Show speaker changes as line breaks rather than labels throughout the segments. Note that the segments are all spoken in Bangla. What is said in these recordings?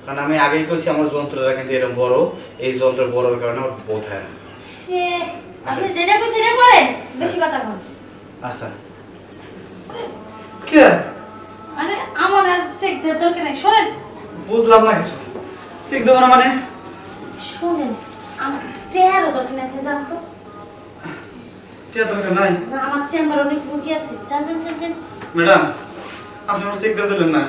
কারণ আমি আগেই কইছি আমার যন্ত্রটা কিন্তু এরকম বড়, এই যন্ত্র বড়র কারণে আমার বোধ হয় না।
সে আপনি যেটা কইছেন সেটা করেন, বেশি কথা বলেন।
আচ্ছা
কে
মানে আমার আর চেক দেওয়ার দরকার নাই, শোনেন
বুঝলাম না কিছু। চেক দেবো না মানে?
শোনেন, আমার টেয়ারও দরকার নাই, আপনি জান তো।
কে দরকার নাই?
না, আমার চেম্বারে অনেক রুগী আছে, জান জান জান জান।
ম্যাডাম আপনি আমার চেক দিয়ে দিলেন না,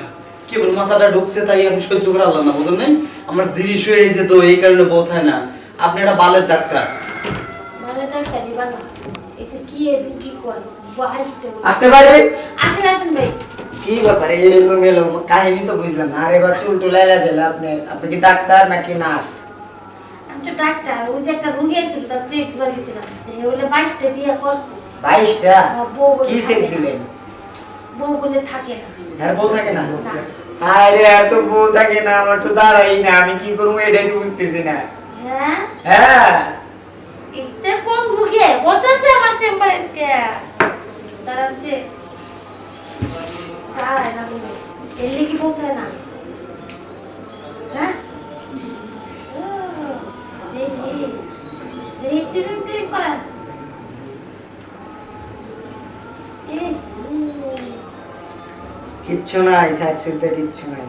কেবল মাথাটা ঢুকছে তাই আমি সহ্য করে আল্লাহ না, বুঝলেন নাই? আমার জিনিস হয়ে যেত এই কারণে বোধ হয় না। আপনি একটা বালের ডাক্তার।
মানে ডাক্তার দিবা না, এটা কি রুগী কয় বাইশটা।
আসতে পারে?
আসেন আসেন ভাই।
কি ব্যাপার এলো মেলো কাহিনী তো বুঝলাম না। আরে এবার চুল টুল এলাজেলা, আপনি কি ডাক্তার নাকি নার্স?
আমি তো ডাক্তার, ওই যে একটা রুগী আছিল তার চেক দিবা গেছিলাম, এই বলে 22টা বিয়া করছে।
22টা?
বউ বলে
কি চেক দিলেন?
বউ বলে থাকে না।
হ্যাঁ, বউ থাকে না?
না।
আরে এত বউ থাকে না, আমার তো দাঁড়াই না, আমি কি করবো এটাই তো বুঝতেছি না।
হ্যাঁ
হ্যাঁ,
এতে কোন রুগী বলতেছে আমার চেম্বারে আজকে তারা যে তাই না বলে এলে কি বলতে হয় না? হ্যাঁ এই টিরিং করেন।
কিচ্ছু নাই সাইড সুইতে, কিচ্ছু নাই।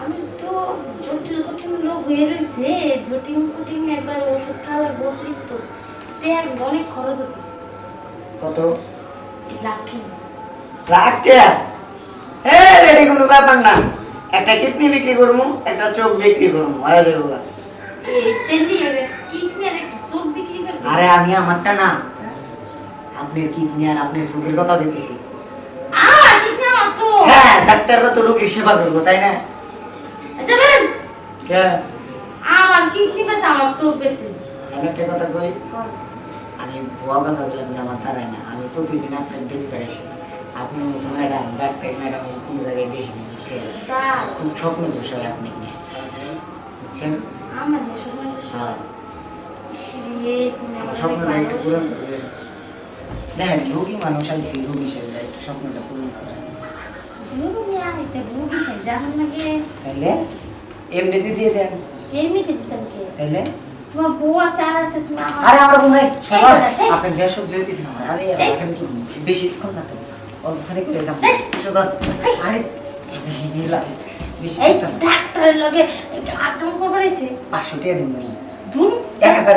আমি তো জটিল কঠিন লোক হয়ে রয়েছে, জটিল কঠিন একবার ওষুধ খাওয়ার বসলি তো ট্যাগ অনেক খরচ হবে।
কত?
লাখে
লাখ টাকা? হ্যাঁ, রেডি কোনো ব্যাপার না। একটা কিডনি বিক্রি করবো, একটা চোখ বিক্রি করবো, আয়োজন বলা।
এই তেলি কিডনি আর একটা চোখ বিক্রি করবে।
আরে আমি আমারটা না, আপনার কিডনি আর আপনার চোখের কথা বলতেছি।
কিডনি আমার চোখ।
হ্যাঁ, ডাক্তাররা তো রোগীর সেবা করবো, তাই না?
এটা বলেন
কে?
আমার কিডনি বেশি আমার চোখ বেশি।
আমি একটা কথা কই, আমি ভুয়া কথা বললাম যে আমার তারাই না। আমি প্রতিদিন আপনার দেখতে আসি, আপনি মতো ম্যাডাম, ডাক্তার ম্যাডাম কোন জায়গায় দেখিনি, বুঝছেন?
তাই
খুব স্বপ্ন বিষয় আপনি নিয়ে, বুঝছেন?
আমার দেশের মধ্যে
হ্যাঁ,
আমার
স্বপ্নটা একটু পূরণ করবেন। দেখেন, রোগী মানুষ আইসি, রোগী সাহেব একটু স্বপ্নটা পূরণ করেন। তাইলে এমনিতে দিয়ে দেন।
এমনিতে দিতাম কে?
তাইলে
তোমার বউ আছে আর আছে তুমি
আরে আমার বোন নাই, সবার
কথা, সেই।
আপনি গ্যাস সব জ্বলতেছেন আমার। আরে এখানে কি বেশিক্ষণ না তো, অল্পখানি করে দাম শুধু। আরে বেশি
এই
করতাম না।
ডাক্তারের লগে আকাম করবার আইছে
500 টাকা দিন,
দূর
1000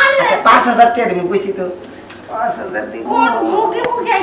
আরে
আচ্ছা 5000 টাকা দিন, কইছি তো 5000 দিব।
কোন মুখে মুখে